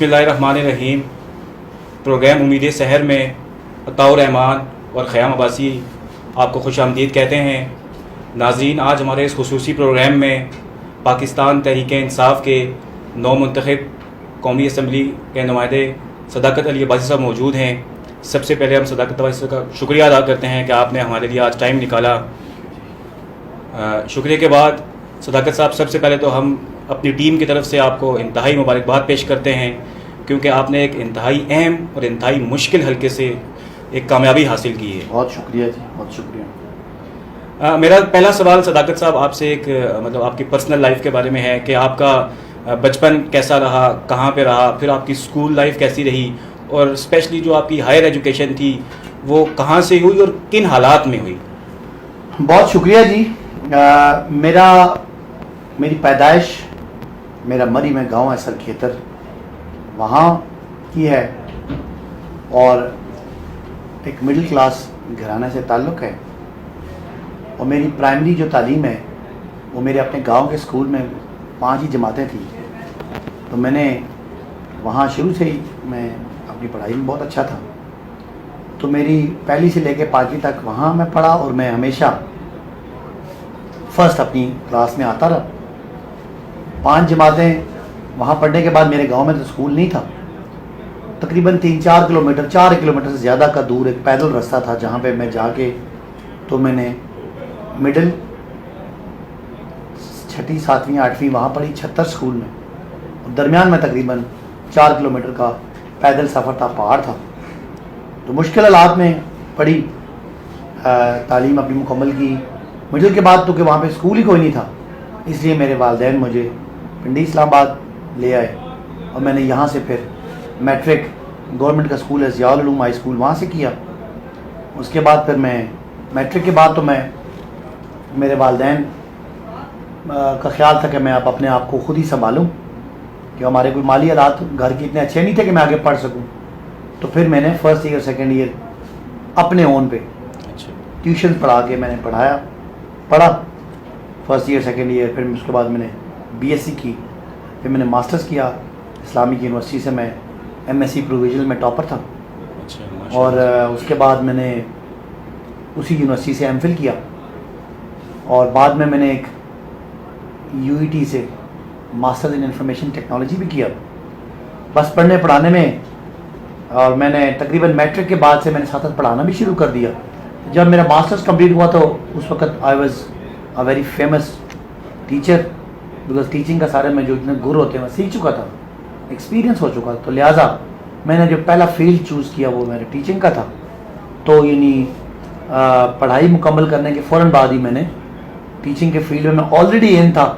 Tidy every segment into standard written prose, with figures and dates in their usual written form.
بسم اللہ الرحمن الرحیم. پروگرام امید سحر میں عطاء الرحمان اور خیام عباسی آپ کو خوش آمدید کہتے ہیں. ناظرین، آج ہمارے اس خصوصی پروگرام میں پاکستان تحریک انصاف کے نو منتخب قومی اسمبلی کے نمائندے صداقت علی عباسی صاحب موجود ہیں. سب سے پہلے ہم صداقت عباسی صاحب کا شکریہ ادا کرتے ہیں کہ آپ نے ہمارے لیے آج ٹائم نکالا. شکریہ کے بعد صداقت صاحب، سب سے پہلے تو ہم اپنی ٹیم کی طرف سے آپ کو انتہائی مبارکباد پیش کرتے ہیں کیونکہ آپ نے ایک انتہائی اہم اور انتہائی مشکل حلقے سے ایک کامیابی حاصل کی ہے. بہت شکریہ جی، بہت شکریہ. میرا پہلا سوال صداقت صاحب آپ سے ایک آپ کی پرسنل لائف کے بارے میں ہے کہ آپ کا بچپن کیسا رہا، کہاں پہ رہا، پھر آپ کی اسکول لائف کیسی رہی، اور اسپیشلی جو آپ کی ہائر ایجوکیشن تھی وہ کہاں سے ہوئی اور کن حالات میں ہوئی. بہت شکریہ جی. میری پیدائش میرا مری میں گاؤں ہے سرکھیتر، وہاں کی ہے، اور ایک مڈل کلاس گھرانے سے تعلق ہے. اور میری پرائمری جو تعلیم ہے وہ میرے اپنے گاؤں کے اسکول میں 5 ہی جماعتیں تھیں، تو میں نے وہاں شروع سے ہی میں اپنی پڑھائی میں بہت اچھا تھا. تو میری پہلی سے لے کے 5ویں تک وہاں میں پڑھا، اور میں ہمیشہ فرسٹ اپنی کلاس میں آتا رہا. 5 جماعتیں وہاں پڑھنے کے بعد میرے گاؤں میں تو اسکول نہیں تھا. تقریباً 3-4 کلومیٹر 4 کلومیٹر سے زیادہ کا دور ایک پیدل راستہ تھا جہاں پہ میں جا کے تو میں نے مڈل 6ٹھی 7ویں 8ویں وہاں پڑھی 76 اسکول میں. اور درمیان میں تقریباً 4 کلومیٹر کا پیدل سفر تھا، پہاڑ تھا. تو مشکل حالات میں پڑھی، تعلیم اپنی مکمل کی. مڈل کے بعد تو کہ وہاں پہ اسکول ہی کوئی نہیں تھا، اس لیے میرے والدین مجھے پنڈی اسلام آباد لے آئے، اور میں نے یہاں سے پھر میٹرک گورنمنٹ کا اسکول ہے ضیاء العلوم ہائی اسکول وہاں سے کیا. اس کے بعد پھر میں میٹرک کے بعد تو میرے والدین کا خیال تھا کہ میں اب اپنے آپ کو خود ہی سنبھالوں، کہ ہمارے کوئی مالی حالات گھر کے اتنے اچھے نہیں تھے کہ میں آگے پڑھ سکوں. تو پھر میں نے فرسٹ ایئر سیکنڈ ایئر اپنے اون پہ ٹیوشن پڑھا کے میں نے پڑھا فرسٹ ایئر سیکنڈ ایئر. پھر اس کے بعد میں نے BSc کی، پھر میں نے ماسٹرز کیا اسلامک یونیورسٹی سے. میں MSc پروویژنل میں ٹاپر تھا، اور اس کے بعد میں نے اسی یونیورسٹی سے MPhil کیا، اور بعد میں نے ایک UET سے ماسٹرز ان انفارمیشن ٹیکنالوجی بھی کیا. بس پڑھنے پڑھانے میں، اور میں نے تقریباً میٹرک کے بعد سے میں نے ساتھ پڑھانا بھی شروع کر دیا. جب میرا ماسٹرز کمپلیٹ ہوا تو اس وقت I was a very famous teacher, because teaching کا سارے میں جو اتنے گر ہوتے ہیں میں سیکھ چکا تھا، ایکسپیرینس ہو چکا. تو لہٰذا میں نے جو پہلا فیلڈ چوز کیا وہ میرے ٹیچنگ کا تھا. تو یعنی پڑھائی مکمل کرنے کے فوراً بعد ہی میں نے ٹیچنگ کے فیلڈ میں آلریڈی ان تھا.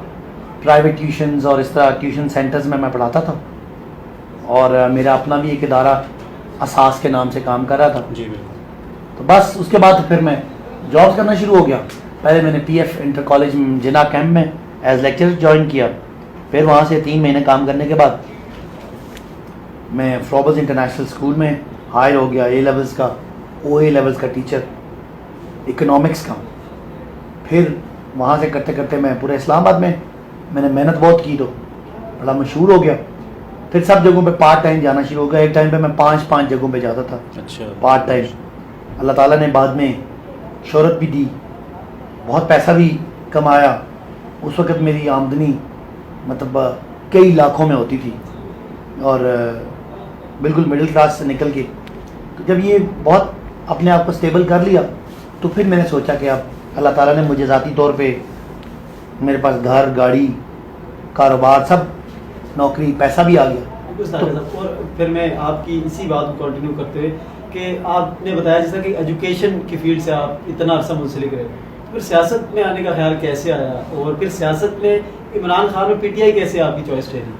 پرائیویٹ ٹیوشنز اور اس طرح ٹیوشن سینٹرز میں پڑھاتا تھا، اور میرا اپنا بھی ایک ادارہ اساس کے نام سے کام کر رہا تھا. جی بالکل. تو بس اس کے بعد پھر میں جاب کرنا شروع ہو گیا. پہلے میں نے PF انٹر کالج جنا کیمپ میں ایز لیکچرر جوائن کیا. پھر وہاں سے 3 مہینے کام کرنے کے بعد میں فروبز انٹرنیشنل اسکول میں ہائر ہو گیا، A لیولز کا OA لیولز کا ٹیچر اکنامکس کا. پھر وہاں سے کرتے کرتے میں پورے اسلام آباد میں نے محنت بہت کی، تو بڑا مشہور ہو گیا. پھر سب جگہوں پہ پارٹ ٹائم جانا شروع ہو گیا. ایک ٹائم پہ میں 5 جگہوں پہ جاتا تھا پارٹ ٹائم. اللہ تعالیٰ نے بعد میں شہرت بھی دی، بہت پیسہ بھی کمایا. اس وقت میری آمدنی مطلب کئی لاکھوں میں ہوتی تھی، اور بالکل مڈل کلاس سے نکل کے جب یہ بہت اپنے آپ کو سٹیبل کر لیا تو پھر میں نے سوچا کہ اب اللہ تعالیٰ نے مجھے ذاتی طور پہ میرے پاس گھر گاڑی کاروبار سب نوکری پیسہ بھی آ گیا. اور پھر میں آپ کی اسی بات کو کنٹینیو کرتے ہوئے کہ آپ نے بتایا جیسا کہ ایجوکیشن کی فیلڈ سے آپ اتنا عرصہ منسلک رہے، پھر سیاست میں آنے کا خیال کیسے آیا، اور پھر سیاست میں عمران خان اور PTI کیسے آپ کی چوائس ٹھہری؟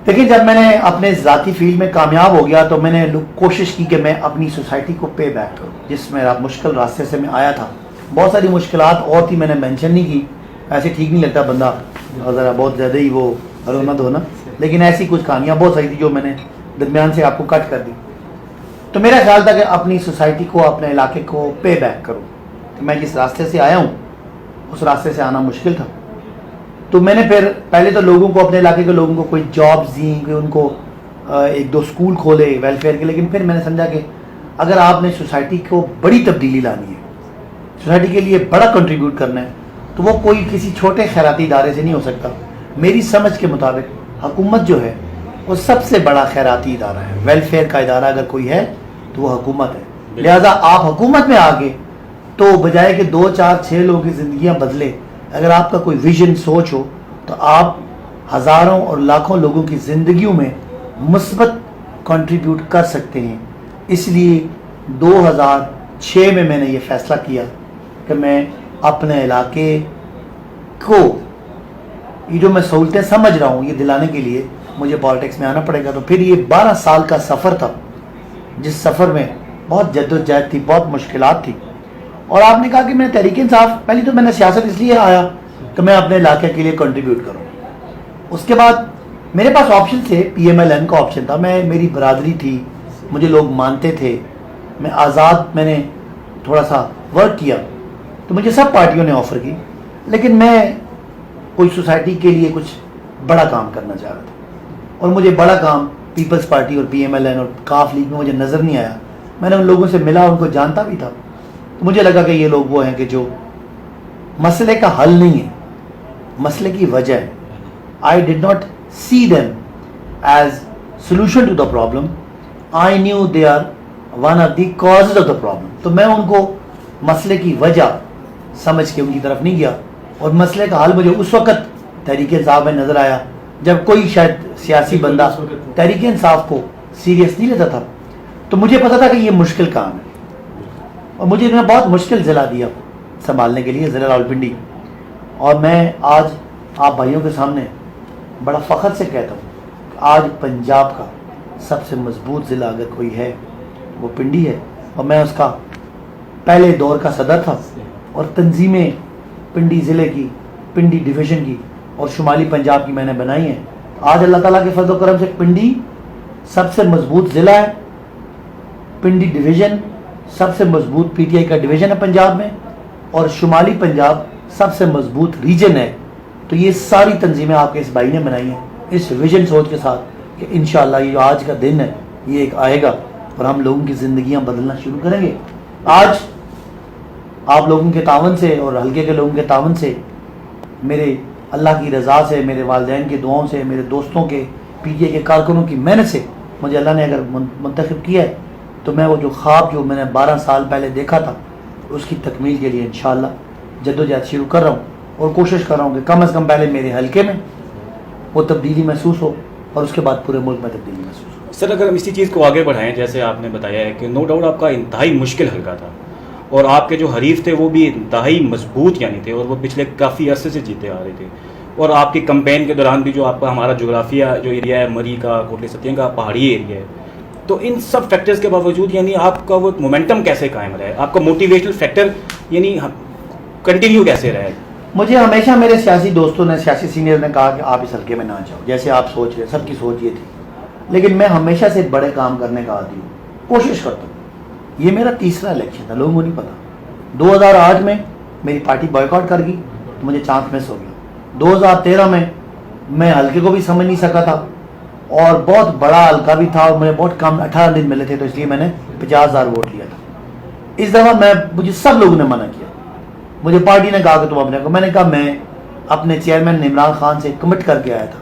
دیکھیں، جب میں نے اپنے ذاتی فیلڈ میں کامیاب ہو گیا تو میں نے کوشش کی کہ میں اپنی سوسائٹی کو پے بیک کروں، جس میں مشکل راستے سے میں آیا تھا. بہت ساری مشکلات اور تھی، میں نے مینشن نہیں کی، ایسے ٹھیک نہیں لگتا بندہ ذرا بہت زیادہ ہی وہ رونت ہونا، لیکن ایسی کچھ کہانیاں بہت ساری تھی جو میں نے درمیان سے آپ کو کٹ کر دی. تو میرا خیال تھا کہ اپنی سوسائٹی کو اپنے علاقے کو پے بیک کروں. کہ میں جس راستے سے آیا ہوں اس راستے سے آنا مشکل تھا. تو میں نے پھر پہلے تو لوگوں کو اپنے علاقے کے لوگوں کو کوئی جابز دیں، کہ ان کو ایک دو اسکول کھولے ویلفیئر کے، لیکن پھر میں نے سمجھا کہ اگر آپ نے سوسائٹی کو بڑی تبدیلی لانی ہے، سوسائٹی کے لیے بڑا کنٹریبیوٹ کرنا ہے، تو وہ کوئی کسی چھوٹے خیراتی ادارے سے نہیں ہو سکتا. میری سمجھ کے مطابق حکومت جو ہے وہ سب سے بڑا خیراتی ادارہ ہے. ویلفیئر کا ادارہ اگر کوئی ہے تو وہ حکومت ہے. لہذا آپ حکومت میں آگے تو بجائے کہ 2 4 6 لوگوں کی زندگیاں بدلے، اگر آپ کا کوئی ویژن سوچ ہو تو آپ ہزاروں اور لاکھوں لوگوں کی زندگیوں میں مثبت کنٹریبیوٹ کر سکتے ہیں. اس لیے 2006 میں نے یہ فیصلہ کیا کہ میں اپنے علاقے کو یہ جو میں سہولتیں سمجھ رہا ہوں یہ دلانے کے لیے مجھے پالیٹکس میں آنا پڑے گا. تو پھر یہ 12 سال کا سفر تھا، جس سفر میں بہت جد و جہد تھی، بہت مشکلات تھی. اور آپ نے کہا کہ میں تحریک انصاف، پہلی تو میں نے سیاست اس لیے آیا کہ میں اپنے علاقے کے لیے کنٹریبیوٹ کروں. اس کے بعد میرے پاس آپشن تھے، PMLN کا آپشن تھا، میری برادری تھی، مجھے لوگ مانتے تھے، میں آزاد، میں نے تھوڑا سا ورک کیا تو مجھے سب پارٹیوں نے آفر کی، لیکن میں کوئی سوسائٹی کے لیے کچھ بڑا کام کرنا چاہ رہا تھا. اور مجھے بڑا کام پیپلز پارٹی اور PMLN اور کاف لیگ میں مجھے نظر نہیں آیا. میں نے ان لوگوں سے ملا، ان کو جانتا بھی تھا، تو مجھے لگا کہ یہ لوگ وہ ہیں کہ جو مسئلے کا حل نہیں ہے، مسئلے کی وجہ ہے. I did not see them as solution to the problem. I knew they are one of the causes of the problem. تو میں ان کو مسئلے کی وجہ سمجھ کے ان کی طرف نہیں گیا، اور مسئلے کا حل مجھے اس وقت تحریک انصاف میں نظر آیا جب کوئی شاید سیاسی بندہ تحریک انصاف کو سیریس نہیں لیتا تھا. تو مجھے پتا تھا کہ یہ مشکل کام ہے، اور مجھے انہوں نے بہت مشکل ضلع دیا سنبھالنے کے لیے، ضلع راولپنڈی. اور میں آج آپ بھائیوں کے سامنے بڑا فخر سے کہتا ہوں کہ آج پنجاب کا سب سے مضبوط ضلع اگر کوئی ہے وہ پنڈی ہے. اور میں اس کا پہلے دور کا صدر تھا، اور تنظیمیں پنڈی ضلع کی، پنڈی ڈویژن کی اور شمالی پنجاب کی میں نے بنائی ہیں. آج اللہ تعالیٰ کے فضل و کرم سے پنڈی سب سے مضبوط ضلع ہے، پنڈی ڈویژن سب سے مضبوط PTI کا ڈویژن ہے پنجاب میں، اور شمالی پنجاب سب سے مضبوط ریجن ہے. تو یہ ساری تنظیمیں آپ کے اس بھائی نے بنائی ہیں اس ویژن سوچ کے ساتھ کہ انشاءاللہ یہ جو آج کا دن ہے یہ ایک آئے گا اور ہم لوگوں کی زندگیاں بدلنا شروع کریں گے. آج آپ لوگوں کے تعاون سے اور حلقے کے لوگوں کے تعاون سے، میرے اللہ کی رضا سے، میرے والدین کی دعاؤں سے، میرے دوستوں کے، PTI کے کارکنوں کی محنت سے مجھے اللہ نے اگر منتخب کیا ہے تو میں وہ جو خواب جو میں نے 12 سال پہلے دیکھا تھا اس کی تکمیل کے لیے انشاءاللہ جدوجہد شروع کر رہا ہوں، اور کوشش کر رہا ہوں کہ کم از کم پہلے میرے حلقے میں وہ تبدیلی محسوس ہو اور اس کے بعد پورے ملک میں تبدیلی محسوس ہو. سر اگر ہم اسی چیز کو آگے بڑھائیں، جیسے آپ نے بتایا ہے کہ نو ڈاؤٹ آپ کا انتہائی مشکل حلقہ تھا، اور آپ کے جو حریف تھے وہ بھی انتہائی مضبوط یعنی تھے، اور وہ پچھلے کافی عرصے سے جیتے آ رہے تھے. اور آپ کی کمپین کے دوران بھی جو آپ کا ہمارا جغرافیہ جو ایریا ہے، مری کا، کوٹلی ستیاں کا پہاڑی ایریا ہے، تو ان سب فیکٹرز کے باوجود یعنی آپ کا وہ مومنٹم کیسے قائم رہا ہے، آپ کا موٹیویشنل فیکٹر یعنی کنٹینیو کیسے رہا ہے؟ مجھے ہمیشہ میرے سیاسی دوستوں نے، سیاسی سینئر نے کہا کہ آپ اس حلقے میں نہ جاؤ، جیسے آپ سوچ رہے، سب کی سوچ یہ تھی. لیکن میں ہمیشہ سے بڑے کام کرنے کا عادی ہوں، کوشش کرتا ہوں. یہ میرا تیسرا الیکشن تھا، لوگوں کو نہیں پتا. 2008 میں میری پارٹی بائیکاٹ کر گئی تو مجھے چانس مس ہو گیا. 2013 میں حلقے کو بھی سمجھ نہیں سکا تھا، اور بہت بڑا حلقہ بھی تھا، اور مجھے بہت کم 18 دن ملے تھے، تو اس لیے میں نے 50,000 ووٹ لیا تھا. اس دفعہ مجھے سب لوگوں نے منع کیا. مجھے پارٹی نے کہا کہ تم اپنے کو، میں نے کہا میں اپنے چیئرمین عمران خان سے کمٹ کر کے آیا تھا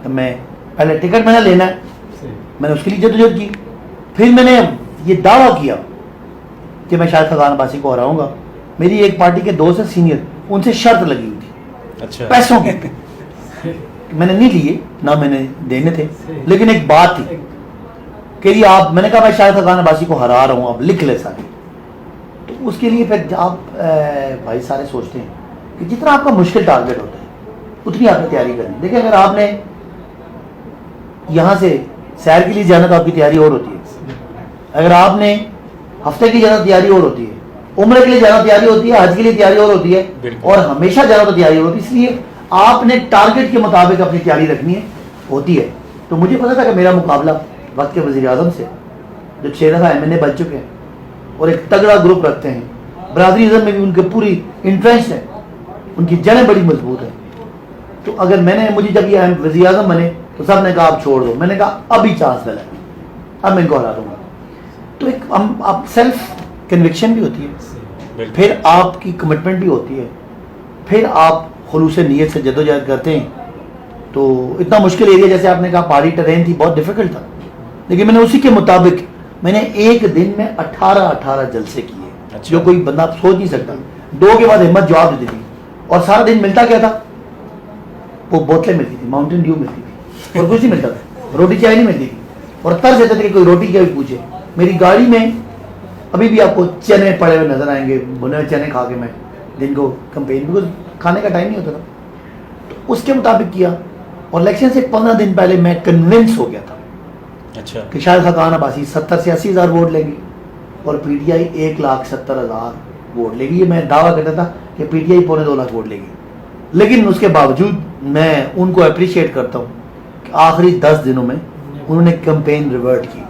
کہ میں پہلے ٹکٹ میں نے لینا ہے، میں نے اس کے لیے جدوجہد کی. پھر میں نے یہ دعویٰ کیا کہ میں شاید خزان عباسی کو ہراؤں گا. میری ایک پارٹی کے دوست ہیں سینئر، ان سے شرط لگی ہوئی تھی اچھا پیسوں کی. میں نے نہیں لیے، نہ میں نے دینے تھے، لیکن ایک بات تھی کہ یہ آپ، میں نے کہا میں شاید خزان عباسی کو ہرا رہا ہوں، آپ لکھ لے سارے. تو اس کے لیے پھر آپ بھائی سارے سوچتے ہیں کہ جتنا آپ کا مشکل ٹارگیٹ ہوتا ہے اتنی آپ نے تیاری کرنی. دیکھیں اگر آپ نے یہاں سے سیر کے لیے جانا تو آپ کی تیاری اور ہوتی ہے، اگر آپ نے ہفتے کی جانا تیاری اور ہوتی ہے، عمرے کے لیے جانا تیاری ہوتی ہے، حج کے لیے تیاری اور ہوتی ہے، اور ہمیشہ جانا تو تیاری اور ہوتی ہے. اس لیے آپ نے ٹارگیٹ کے مطابق اپنی تیاری رکھنی ہوتی ہے. تو مجھے پتا تھا کہ میرا مقابلہ وقت کے وزیر اعظم سے، جو 6 دفعہ MNA بن چکے ہیں اور ایک تگڑا گروپ رکھتے ہیں، برادری ازم میں بھی ان کے پوری انٹرسٹ ہے، ان کی جڑیں بڑی مضبوط ہیں. تو اگر مجھے جب یہ وزیر اعظم بنے تو سب نے کہا آپ چھوڑ دو. میں نے کہا ابھی چانس ملا ہے, اب میں ان کو ہرا دوں گا. تو ایک اب سیلف کنوکشن بھی ہوتی ہے, پھر آپ کی کمٹمنٹ بھی ہوتی ہے, پھر آپ خلوص نیت سے جدوجہد کرتے ہیں. تو اتنا مشکل ایریا جیسے آپ نے کہا پہاڑی ٹرین تھی, بہت ڈیفیکلٹ تھا, لیکن میں نے اسی کے مطابق میں نے ایک دن میں 18 جلسے کیے, جو کوئی بندہ سوچ نہیں سکتا. 2 کے بعد ہمت جواب دیتی تھی, اور سارا دن ملتا کیا تھا, وہ بوتلیں ملتی تھی, ماؤنٹین ڈیو ملتی تھی, اور کچھ نہیں ملتا تھا, روٹی چائے نہیں ملتی تھی. اور ترس دیتے تھے کہ کوئی روٹی کیا بھی پوچھے. میری گاڑی میں ابھی بھی آپ کو چنے پڑے ہوئے نظر آئیں گے, بنے ہوئے چنے کھا کے میں دن کو کمپین, بیکاز کھانے کا ٹائم نہیں ہوتا تھا. تو اس کے مطابق کیا, اور الیکشن سے 15 دن پہلے میں کنونس ہو گیا تھا اچھا کہ شاید خاقان عباسی 70 سے 80 ہزار ووٹ لے گی, اور پی ٹی آئی 1,70,000 ووٹ لے گی. یہ میں دعویٰ کرتا تھا کہ P T I 2.25 lakh vote لے گی. لیکن اس کے باوجود میں ان کو اپریشیٹ کرتا ہوں کہ آخری 10 دنوں میں انہوں نے کمپین ریورٹ کی,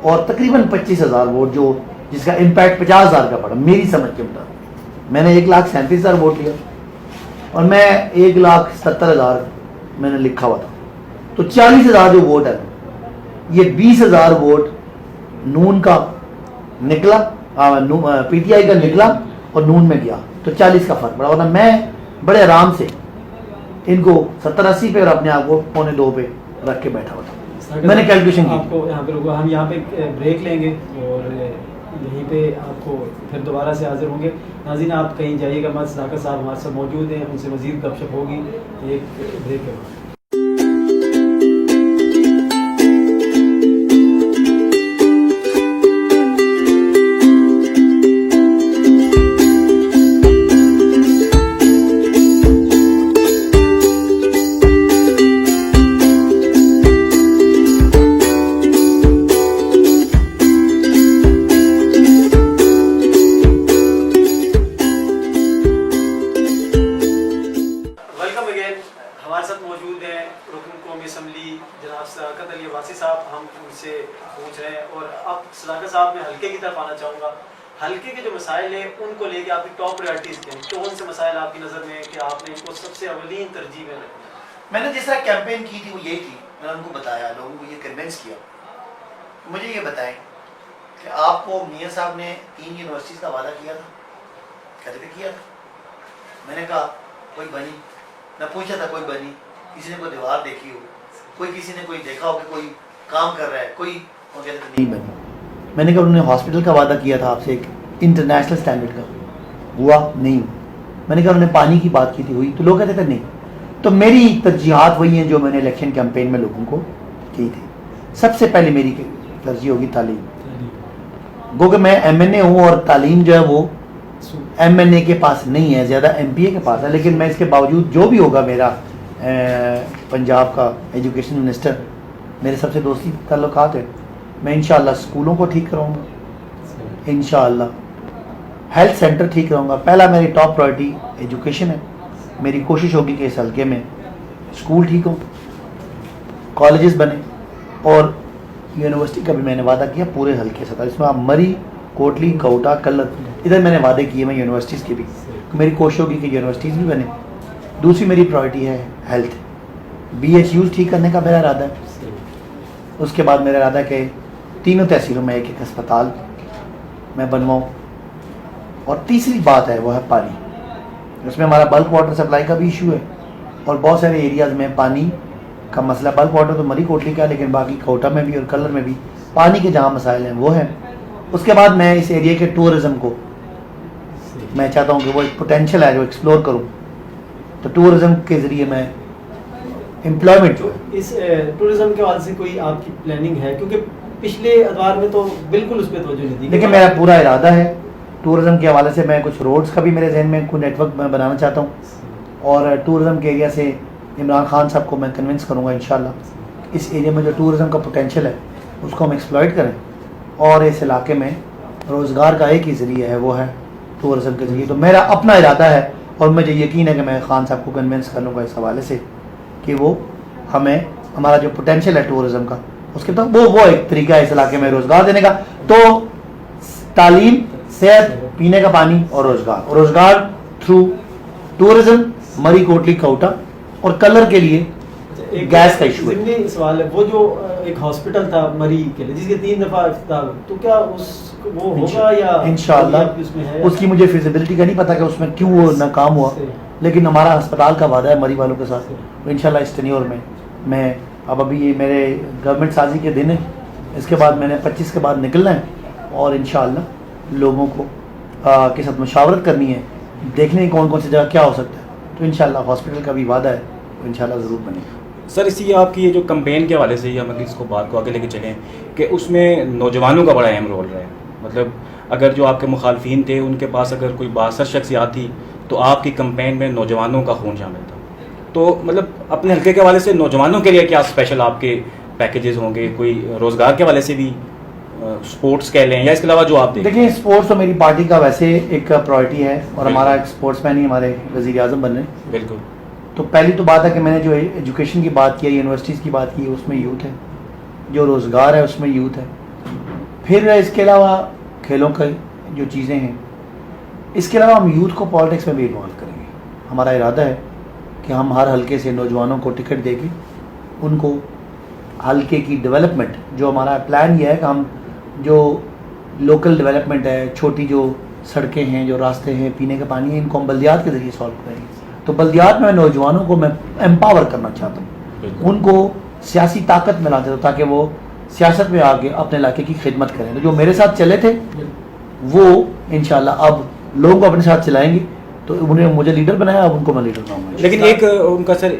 اور تقریباً 25,000 ووٹ, جو جس کا امپیکٹ 50,000 کا پڑا میری سمجھ کے مطابق. میں نے 1,37,000 ووٹ لیا, اور میں 1,70,000 میں نے لکھا ہوا تھا. تو 40,000 جو ووٹ ہے, یہ 20,000 ووٹ نون کا نکلا, پی ٹی آئی کا نکلا, اور نون میں گیا, تو 40 کا فرق پڑا. ورنہ میں بڑے آرام سے ان کو 70-80 پہ اور اپنے آپ کو 1.25 پہ رکھ کے بیٹھا ہوا تھا. میں نے کیلکولیشن کی. آپ کو یہاں پہ ہم یہاں پہ بریک لیں گے, اور یہیں پہ آپ کو پھر دوبارہ سے حاضر ہوں گے. ناظرین آپ کہیں جائیے گا مت, صداقت صاحب ہمارے ساتھ موجود ہیں, ان سے مزید گپ شپ ہوگی ایک بریک کے بعد. ہمارے ساتھ موجود ہیں رکن قومی اسمبلی جناب صداقت علی عباسی صاحب. ہم ان سے پوچھ رہے ہیں, اور اب صداقت صاحب میں حلقے کی طرف آنا چاہوں گا. حلقے کے جو مسائل ہیں ان کو لے کے آپ کی ٹاپ پرائرٹیز کیا ہیں, کون سے مسائل آپ کی نظر میں کہ آپ نے ان کو سب سے اولین ترجیح میں رکھا؟ میں نے جس طرح کیمپین کی تھی وہ یہی تھی, میں نے ان کو بتایا, لوگوں کو یہ کنونس کیا. مجھے یہ بتائیں کہ آپ کو میاں صاحب نے 3 یونیورسٹیز کا وعدہ کیا تھا, کہتے تھے کیا تھا. میں نے کہا کوئی بنی, میں پوچھا تھا کوئی بنی, کسی نے کوئی دیوار دیکھی ہو, کوئی کسی نے کوئی دیکھا ہو کہ کوئی کام کر رہا ہے, کوئی, وہ کہتے تھے نہیں بنی. میں نے کہا انہوں نے ہاسپٹل کا وعدہ کیا تھا آپ سے ایک انٹرنیشنل اسٹینڈرڈ کا, ہوا نہیں. میں نے کہا انہوں نے پانی کی بات کی تھی, ہوئی؟ تو لوگ کہتے تھے نہیں. تو میری ترجیحات وہی ہیں جو میں نے الیکشن کیمپین میں لوگوں کو کی تھی. سب سے پہلے میری ترجیح ہوگی تعلیم. گو کہ میں ایم این اے ہوں, اور تعلیم جو ہے وہ ایم این اے کے پاس نہیں ہے, زیادہ ایم پی اے کے پاس ہے. لیکن میں اس کے باوجود جو بھی ہوگا میرا پنجاب کا ایجوکیشن منسٹر, میرے سب سے دوستی تعلقات ہیں, میں انشاءاللہ اسکولوں کو ٹھیک کراؤں گا, انشاءاللہ ہیلتھ سینٹر ٹھیک کراؤں گا. پہلا میری ٹاپ پرائرٹی ایجوکیشن ہے. میری کوشش ہوگی کہ اس حلقے میں اسکول ٹھیک ہوں, کالجز بنے, اور یونیورسٹی کا بھی میں نے وعدہ کیا پورے حلقے سے. اس میں آپ مری, کوٹلی, کوٹا, کلر, ادھر میں نے وعدے کیے میں یونیورسٹیز کے بھی. میری کوشش ہوگی کہ یونیورسٹیز بھی بنے. دوسری میری پرائرٹی ہے ہیلتھ, بی ایچ یوز ٹھیک کرنے کا میرا ارادہ ہے. اس کے بعد میرا ارادہ ہے کہ 3 تحصیلوں میں ایک ہسپتال میں بنواؤں. اور تیسری بات ہے وہ ہے پانی. اس میں ہمارا بلک واٹر سپلائی کا بھی ایشو ہے, اور بہت سارے ایریاز میں پانی کا مسئلہ. بلک واٹر تو مری کوٹلی کا ہے, لیکن باقی کوٹا میں بھی اور کلر میں بھی پانی کے جہاں مسائل ہیں وہ ہیں. اس کے بعد میں اس ایریا کے ٹورزم کو میں چاہتا ہوں کہ وہ ایک پوٹینشیل ہے جو ایکسپلور کروں. تو ٹورزم کے ذریعے میں امپلائمنٹ جو ہے, اس ٹورزم کے حوالے سے کوئی آپ کی پلاننگ ہے؟ کیونکہ پچھلے ادوار میں تو بالکل اس پہ توجہ نہیں دی. لیکن میرا پورا ارادہ ہے ٹورزم کے حوالے سے. میں کچھ روڈز کا بھی میرے ذہن میں کوئی نیٹ ورک میں بنانا چاہتا ہوں, اور ٹورزم کے ایریا سے عمران خان صاحب کو میں کنونس کروں گا انشاءاللہ اس ایریا میں جو ٹورزم کا پوٹینشیل ہے اس کو ہم ایکسپلائٹ کریں, اور اس علاقے میں روزگار کا ایک ہی ذریعہ ہے وہ ہے ٹورزم کے ذریعے. تو میرا اپنا ارادہ ہے, اور مجھے یقین ہے کہ میں خان صاحب کو کنونس کر لوں گا اس حوالے سے کہ وہ ہمیں ہمارا جو پوٹینشیل ہے ٹورزم کا اس کے تو وہ ایک طریقہ ہے اس علاقے میں روزگار دینے کا. تو تعلیم, صحت, پینے کا پانی اور روزگار تھرو ٹورزم, مری کوٹلی, کوٹا, اور کلر کے لیے گیس کا ایشو ہے. ضمنی سوال ہے، وہ جو ایک ہاسپٹل تھا مری کے لیے جس کے 3 دفعہ افتتاح، تو کیا وہ ہوگا یا انشاءاللہ اس میں ہے؟ اس کی مجھے فیزیبلٹی کا نہیں پتا کہ اس میں کیوں وہ ناکام ہوا، لیکن ہمارا ہسپتال کا وعدہ ہے مری والوں کے ساتھ انشاءاللہ اس ٹینیور میں ابھی یہ میرے گورنمنٹ سازی کے دن ہے، اس کے بعد میں نے 25 کے بعد نکلنا ہے اور انشاءاللہ لوگوں کو کے ساتھ مشاورت کرنی ہے، دیکھنے کون کون سی جگہ کیا ہو سکتا ہے، تو انشاءاللہ ہاسپٹل کا بھی وعدہ ہے انشاءاللہ ضرور بنے گا. سر اسی آپ کی یہ جو کمپین کے حوالے سے ہی ہم اس کو بات کو آگے لے کے چلیں کہ اس میں نوجوانوں کا بڑا اہم رول رہا ہے. مطلب اگر جو آپ کے مخالفین تھے ان کے پاس اگر کوئی بااثر شخصیات تھی تو آپ کی کمپین میں نوجوانوں کا خون شامل تھا. تو مطلب اپنے حلقے کے حوالے سے نوجوانوں کے لیے کیا اسپیشل آپ کے پیکیجز ہوں گے، کوئی روزگار کے حوالے سے بھی، اسپورٹس کہہ لیں یا اس کے علاوہ جو آپ دیکھیں اسپورٹس تو میری پارٹی کا ویسے ایک پرائورٹی ہے اور ہمارا ایک اسپورٹس مین ہی ہمارے وزیر اعظم بن رہے ہیں. بالکل. تو پہلی تو بات ہے کہ میں نے جو ایجوکیشن کی بات کی ہے، یونیورسٹیز کی بات کی ہے، اس میں یوتھ ہے، جو روزگار ہے اس میں یوتھ ہے. پھر اس کے علاوہ کھیلوں کی جو چیزیں ہیں، اس کے علاوہ ہم یوتھ کو پالیٹکس میں بھی انوالو کریں گے. ہمارا ارادہ ہے کہ ہم ہر حلقے سے نوجوانوں کو ٹکٹ دے کے ان کو حلقے کی ڈیولپمنٹ، جو ہمارا پلان یہ ہے کہ ہم جو لوکل ڈیولپمنٹ ہے، چھوٹی جو سڑکیں ہیں، جو راستے ہیں، پینے کا پانی ہے، ان کو ہم بلدیات کے ذریعے سالو کریں گے. تو بلدیات میں نوجوانوں کو میں امپاور کرنا چاہتا ہوں، ان کو سیاسی طاقت ملا دیتا ہوں تاکہ وہ سیاست میں آگے اپنے علاقے کی خدمت کریں. تو جو میرے ساتھ چلے تھے وہ انشاءاللہ اب لوگوں کو اپنے ساتھ چلائیں گے، تو انہوں نے مجھے لیڈر بنایا، اب ان کو میں لیڈر بناؤں گا. لیکن ایک ان کا سر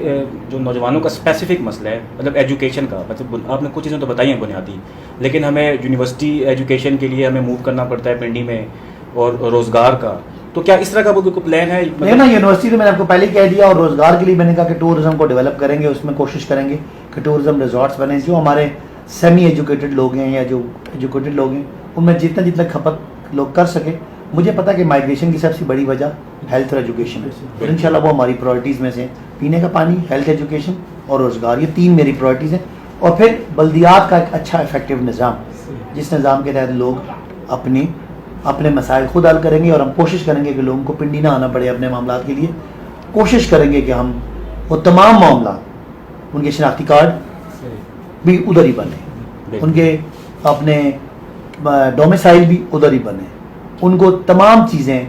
جو نوجوانوں کا اسپیسیفک مسئلہ ہے، مطلب ایجوکیشن کا، مطلب آپ نے کچھ چیزیں تو بتائی ہیں بنیادی، لیکن ہمیں یونیورسٹی ایجوکیشن کے لیے ہمیں موو کرنا پڑتا ہے پنڈی میں، اور روزگار کا، تو کیا اس طرح کا کوئی پلان ہے؟ نہیں نا، یونیورسٹی تو میں نے آپ کو پہلے ہی کہہ دیا، اور روزگار کے لیے میں نے کہا کہ ٹورزم کو ڈیولپ کریں گے، اس میں کوشش کریں گے کہ ٹورزم ریزورٹس بنے. جو ہمارے سیمی ایجوکیٹڈ لوگ ہیں یا جو ایجوکیٹڈ لوگ ہیں ان میں جتنا کھپت لوگ کر سکے. مجھے پتا کہ مائگریشن کی سب سے بڑی وجہ ہیلتھ اور ایجوکیشن ہے، اور انشاءاللہ وہ ہماری پرائورٹیز میں سے پینے کا پانی، ہیلتھ، ایجوکیشن اور روزگار، یہ 3 میری پرائورٹیز ہیں. اور پھر بلدیات کا ایک اچھا افیکٹو نظام، جس نظام کے تحت لوگ اپنے مسائل خود حل کریں گے، اور ہم کوشش کریں گے کہ لوگوں کو پنڈی نہ آنا پڑے اپنے معاملات کے لیے. کوشش کریں گے کہ ہم وہ تمام معاملات، ان کے شناختی کارڈ بھی ادھر ہی بنے، ان کے اپنے ڈومیسائل بھی ادھر ہی بنے، ان کو تمام چیزیں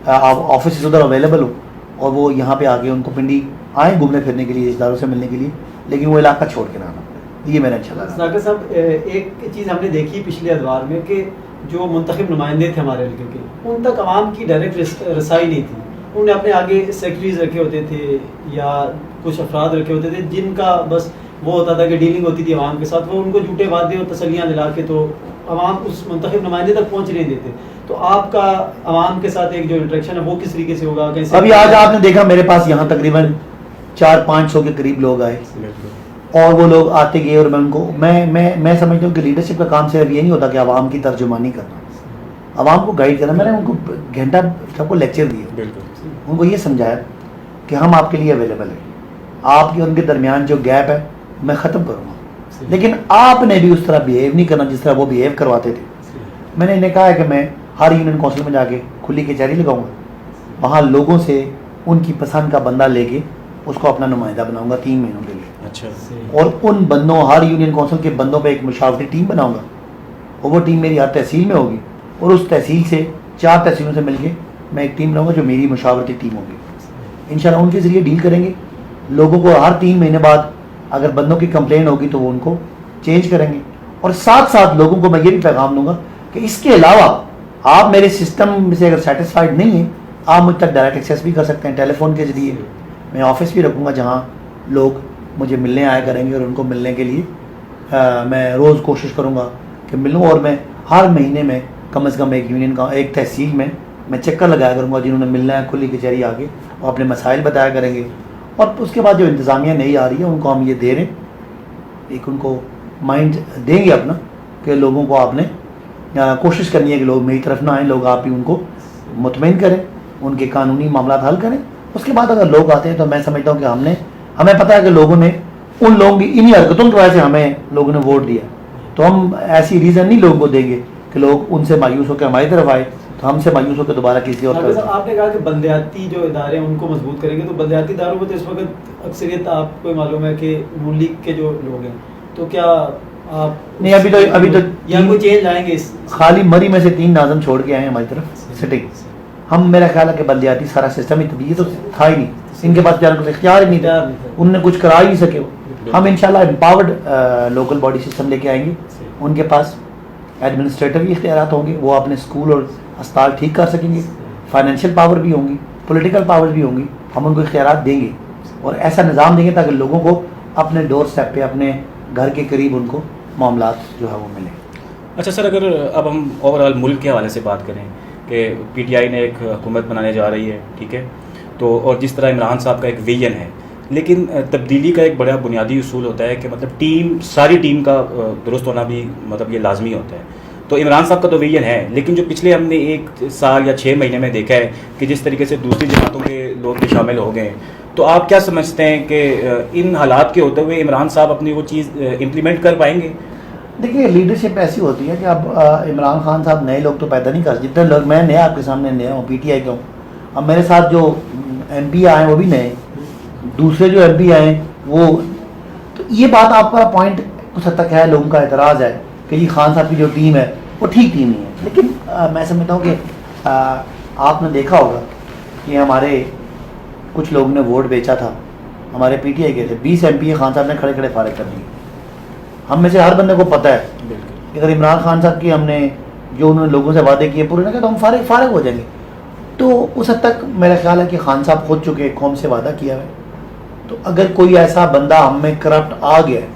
آفیسز ادھر اویلیبل ہو، اور وہ یہاں پہ آگے ان کو پنڈی آئیں گھومنے پھرنے کے لیے، رشتہ داروں سے ملنے کے لیے، لیکن وہ علاقہ چھوڑ کے نہ آنا پڑے. یہ میرا اچھا لگا. ذاکر صاحب، ایک چیز ہم نے دیکھی پچھلے ادوار میں کہ جو منتخب نمائندے تھے ہمارے حلقے کے، ان تک عوام کی ڈائریکٹ رسائی نہیں تھی. انہوں نے اپنے آگے سیکرٹریز رکھے ہوتے تھے یا کچھ افراد رکھے ہوتے تھے جن کا بس وہ ہوتا تھا کہ ڈیلنگ ہوتی تھی عوام کے ساتھ، وہ ان کو جھوٹے وعدے اور تسلیاں دلا کے تو عوام اس منتخب نمائندے تک پہنچ نہیں دیتے. تو آپ کا عوام کے ساتھ ایک جو انٹریکشن ہے وہ کس طریقے سے ہوگا؟ کیسے؟ ابھی آج آپ نے دیکھا میرے پاس یہاں تقریباً 400-500 کے قریب لوگ آئے، اور وہ لوگ آتے گئے، اور میں ان کو میں سمجھتا ہوں کہ لیڈرشپ کا کام صرف یہ نہیں ہوتا کہ عوام کی ترجمانی کرنا، عوام کو گائیڈ کرنا. میں نے ان کو گھنٹہ سب کو لیکچر دیا، ان کو یہ سمجھایا کہ ہم آپ کے لیے اویلیبل ہیں، آپ کے ان کے درمیان جو گیپ ہے میں ختم کروں گا، لیکن آپ نے بھی اس طرح بیہیو نہیں کرنا جس طرح وہ بیہیو کرواتے تھے. میں نے انہیں کہا ہے کہ میں ہر یونین کونسل میں جا کے کھلی کچہری لگاؤں گا، وہاں لوگوں سے ان کی پسند کا بندہ لے کے اس کو اپنا نمائندہ بناؤں گا 3 مہینوں کے لیے. اچھا. اور ان بندوں، ہر یونین کونسل کے بندوں پہ ایک مشاورتی ٹیم بناؤں گا، اور وہ ٹیم میری ہر تحصیل میں ہوگی، اور اس تحصیل سے 4 تحصیلوں سے مل کے میں ایک ٹیم بناؤں گا جو میری مشاورتی ٹیم ہوگی. انشاءاللہ ان کے ذریعے ڈیل کریں گے. لوگوں کو ہر 3 مہینے بعد اگر بندوں کی کمپلین ہوگی تو وہ ان کو چینج کریں گے. اور ساتھ ساتھ لوگوں کو میں یہ بھی پیغام دوں گا کہ اس کے علاوہ آپ میرے سسٹم سے اگر سیٹسفائڈ نہیں ہیں، آپ مجھ تک ڈائریکٹ ایکسیس بھی کر سکتے ہیں ٹیلی فون کے ذریعے. میں آفس بھی رکھوں گا جہاں لوگ مجھے ملنے آیا کریں گے، اور ان کو ملنے کے لیے میں روز کوشش کروں گا کہ ملوں. اور میں ہر مہینے میں کم از کم ایک یونین کا ایک تحصیل میں چکر لگایا کروں گا. جنہوں نے ملنا ہے کھلی کچہری آگے اور اپنے مسائل بتایا کریں گے. اور اس کے بعد جو انتظامیہ نہیں آ رہی ہے ان کو ہم یہ دے رہے ہیں، ایک ان کو مائنڈ دیں گے اپنا کہ لوگوں کو آپ نے کوشش کرنی ہے کہ لوگ میری طرف نہ آئیں، لوگ آپ ہی ان کو مطمئن کریں، ان کے قانونی معاملات حل کریں. اس کے بعد اگر لوگ آتے ہیں تو میں سمجھتا ہوں کہ ہمیں پتہ ہے کہ لوگوں نے ان لوگوں کی انہی حرکتوں کی وجہ سے ہمیں لوگوں نے ووٹ دیا، تو ہم ایسی ریزن نہیں لوگوں کو دیں گے کہ لوگ ان سے مایوس ہو کے ہماری طرف آئے. تو ہم سے مایوس ہو کے دوبارہ کسی اور آپ نے کہا کہ بلدیاتی جو ادارے ہیں ان کو مضبوط کریں گے, تو بلدیاتی اداروں میں تو اس وقت اکثریت آپ کو معلوم ہے کہ نون لیگ کے جو لوگ ہیں, تو کیا آپ نہیں ابھی تو یا کوئی چینج لائیں گے؟ خالی مری میں سے 3 ناظم چھوڑ کے آئے ہیں ہماری طرف سٹنگ. ہم میرا خیال ہے کہ بلدیاتی سارا سسٹم ہی طبیعی تو تھا ہی نہیں, ان کے پاس بیچاروں کو اختیار ہی نہیں تھا, ان نے کچھ کرا ہی نہیں سکے. ہم انشاءاللہ امپاورڈ لوکل باڈی سسٹم لے کے آئیں گے, ان کے پاس ایڈمنسٹریٹو اختیارات ہوں گے, وہ اپنے اسکول اور اسپتال ٹھیک کر سکیں گے, فائنینشیل پاور بھی ہوں گی, پولیٹیکل پاور بھی ہوں گی. ہم ان کو اختیارات دیں گے اور ایسا نظام دیں گے تاکہ لوگوں کو اپنے ڈور اسٹیپ پہ اپنے گھر کے قریب ان کو معاملات جو ہے وہ ملیں. اچھا سر, اگر اب ہم اوور آل ملک کے حوالے سے بات کریں کہ پی ٹی آئی نے ایک حکومت بنانے جا رہی ہے, ٹھیک ہے, تو اور جس طرح عمران صاحب کا ایک ویژن ہے, لیکن تبدیلی کا ایک بڑا بنیادی اصول ہوتا ہے کہ مطلب ساری ٹیم کا درست ہونا بھی مطلب یہ لازمی ہوتا ہے. تو عمران صاحب کا تو ویژن ہے, لیکن جو پچھلے ہم نے 1 سال یا 6 مہینے میں دیکھا ہے کہ جس طریقے سے دوسری جماعتوں کے لوگ بھی شامل ہو گئے ہیں, تو آپ کیا سمجھتے ہیں کہ ان حالات کے ہوتے ہوئے عمران صاحب اپنی وہ چیز امپلیمنٹ کر پائیں گے؟ دیکھیے لیڈرشپ ایسی ہوتی ہے کہ اب عمران خان صاحب نئے لوگ تو پیدا نہیں کر, جتنے لوگ میں نیا آپ کے سامنے نیا ہوں, پی ٹی آئی کا ہوں, اب میرے ساتھ جو ایم پی آئے ہیں وہ بھی نئے, دوسرے جو ایم پی آئے ہیں وہ, تو یہ بات آپ کا پوائنٹ کچھ حد تک ہے, لوگوں کا اعتراض ہے کہ یہ خان صاحب کی جو ٹیم ہے وہ ٹھیک ٹیم نہیں ہے. لیکن میں سمجھتا ہوں کہ آپ نے دیکھا ہوگا کہ ہمارے کچھ لوگوں نے ووٹ بیچا تھا, ہمارے پی ٹی آئی کے تھے, 20 ایم پی خان صاحب نے کھڑے کھڑے فارغ کر دیے. ہم میں سے ہر بندے کو پتہ ہے کہ اگر عمران خان صاحب کی ہم نے جو انہوں نے لوگوں سے وعدے کیے پورے نہ کیا تو ہم فارغ ہو جائیں گے. تو اس حد تک میرا خیال ہے کہ خان صاحب خود چکے قوم سے وعدہ کیا ہے, تو اگر کوئی ایسا بندہ ہم میں کرپٹ آ گیا ہے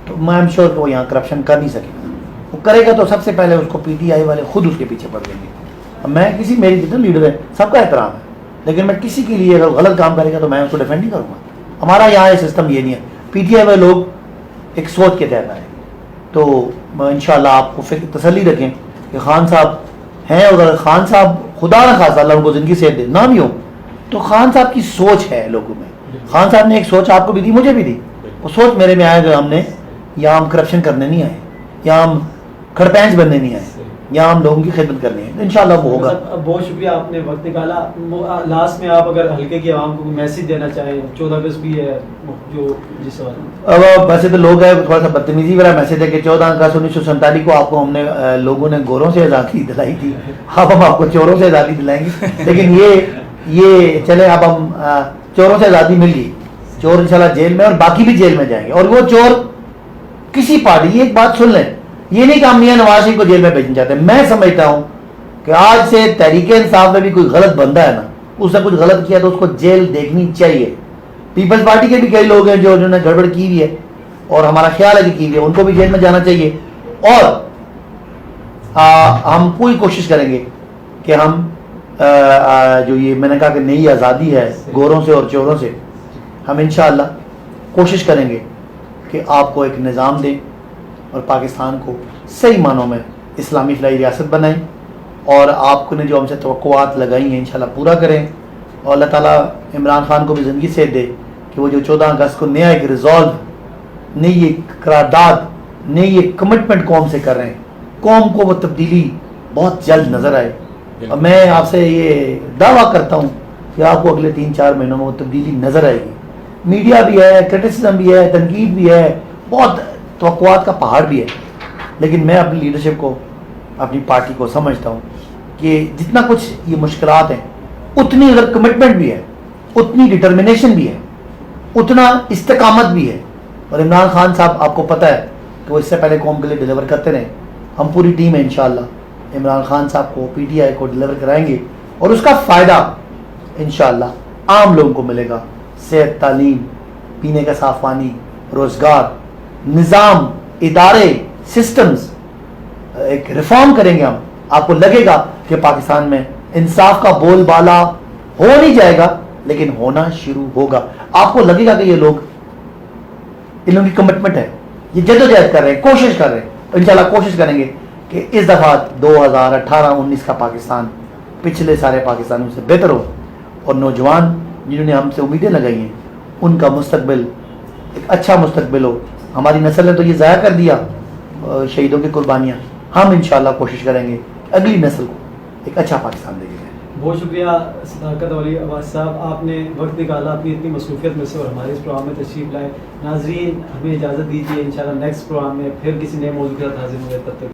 تو میں ایم شیور کہ وہ یہاں کرپشن کر نہیں سکے گا. وہ کرے گا تو سب سے پہلے اس کو پی ٹی آئی والے خود اس کے پیچھے پڑ دیں گے. میں میری جتنے لیڈر ہیں سب کا احترام ہے, لیکن میں کسی کے لیے اگر غلط کام کرے گا تو میں اس کو ڈیفینڈ نہیں کروں گا. ہمارا یہاں یہ سسٹم یہ نہیں ہے. پی ٹی آئی والے لوگ ایک سوچ کے تحت آئے, تو انشاءاللہ آپ کو فکر تسلی رکھیں کہ خان صاحب ہیں, اور اگر خان صاحب خدا نہ خاصا اللہ ان کو زندگی صحت دے نہ بھی ہو, تو خان صاحب کی سوچ ہے لوگوں میں. خان صاحب نے ایک سوچ آپ کو بھی دی, مجھے بھی دی. وہ سوچ میرے میں آیا کہ ہم نے یا ہم کرپشن کرنے نہیں آئے, یا ہم کھڑپینچ بننے نہیں آئے, یا ہم لوگوں کی خدمت کرنی ہے. انشاءاللہ وہ ہوگا. بہت شکریہ آپ نے وقت نکالا. لاسٹ میں آپ اگر حلقے کی عوام کو میسج دینا چاہیں, 14 اگست بھی ہے جو جس سوال ویسے تو لوگ ہے تھوڑا سا بدتمیزی والا میسج ہے کہ 14 اگست 1947 کو آپ کو ہم نے لوگوں نے گوروں سے آزادی دلائی تھی, اب ہم آپ کو چوروں سے آزادی دلائیں گے. لیکن یہ چلے, اب ہم چوروں سے آزادی مل گئی, چور انشاءاللہ جیل میں اور باقی بھی جیل میں جائیں گے. اور وہ چور کسی پارٹی, یہ ایک بات سن لیں, یہ نہیں کہ ہم میاں نواز شریف کو جیل میں بھیجنا چاہتے ہیں. میں سمجھتا ہوں کہ آج سے تحریک انصاف میں بھی کوئی غلط بندہ ہے نا, اس نے کچھ غلط کیا تو اس کو جیل دیکھنی چاہیے. پیپلز پارٹی کے بھی کئی لوگ ہیں جو انہوں نے گڑبڑ کی ہوئی ہے, اور ہمارا خیال ہے کہ کی ہوئی ہے, ان کو بھی جیل میں جانا چاہیے. اور ہم پوری کوشش کریں گے کہ ہم جو یہ میں نے کہا کہ نئی آزادی ہے گوروں سے اور چوروں سے, ہم انشاءاللہ کوشش کریں گے کہ آپ کو ایک نظام دیں اور پاکستان کو صحیح معنوں میں اسلامی فلاحی ریاست بنائیں, اور آپ کو نے جو ہم سے توقعات لگائی ہیں انشاءاللہ پورا کریں. اور اللہ تعالیٰ عمران خان کو بھی زندگی سے دے کہ وہ جو 14 اگست کو نیا ایک ریزالو, نئی ایک قرارداد, نئی ایک کمٹمنٹ قوم سے کر رہے ہیں, قوم کو وہ تبدیلی بہت جلد نظر آئے. اور میں آپ سے یہ دعویٰ کرتا ہوں کہ آپ کو اگلے 3-4 مہینوں میں وہ تبدیلی نظر آئے گی. میڈیا بھی ہے, کرٹیسزم بھی ہے, تنقید بھی ہے, بہت توقعات کا پہاڑ بھی ہے, لیکن میں اپنی لیڈرشپ کو, اپنی پارٹی کو سمجھتا ہوں کہ جتنا کچھ یہ مشکلات ہیں اتنی اگر کمٹمنٹ بھی ہے, اتنی ڈٹرمنیشن بھی ہے, اتنا استقامت بھی ہے. اور عمران خان صاحب آپ کو پتہ ہے کہ وہ اس سے پہلے قوم کے لیے ڈیلیور کرتے رہے. ہم پوری ٹیم ہے انشاءاللہ عمران خان صاحب کو, پی ٹی آئی کو ڈیلیور کرائیں گے, اور اس کا فائدہ انشاءاللہ عام لوگوں کو ملے گا. صحت, تعلیم, پینے کا صاف پانی, روزگار, نظام, ادارے, سسٹمز, ایک ریفارم کریں گے ہم. آپ کو لگے گا کہ پاکستان میں انصاف کا بول بالا ہو نہیں جائے گا, لیکن ہونا شروع ہوگا. آپ کو لگے گا کہ یہ لوگ, ان لوگوں کی کمٹمنٹ ہے, یہ جدوجہد کر رہے ہیں, کوشش کر رہے ہیں. انشاءاللہ کوشش کریں گے کہ اس دفعہ 2018-19 کا پاکستان پچھلے سارے پاکستانوں سے بہتر ہو, اور نوجوان جنہوں نے ہم سے امیدیں لگائی ہیں ان کا مستقبل ایک اچھا مستقبل ہو. ہماری نسل نے تو یہ ضائع کر دیا شہیدوں کی قربانیاں. ہم انشاءاللہ کوشش کریں گے اگلی نسل کو ایک اچھا پاکستان دے گئے. بہت شکریہ صداقت والی عباس صاحب، آپ نے وقت نکالا اپنی اتنی مصروفیت میں سے اور ہمارے اس پروگرام میں تشریف لائے. ناظرین ہمیں اجازت دیجیے، انشاءاللہ نیکسٹ پروگرام میں پھر کسی نئے موضوع کے ساتھ حاضر ہوں گے. تب تک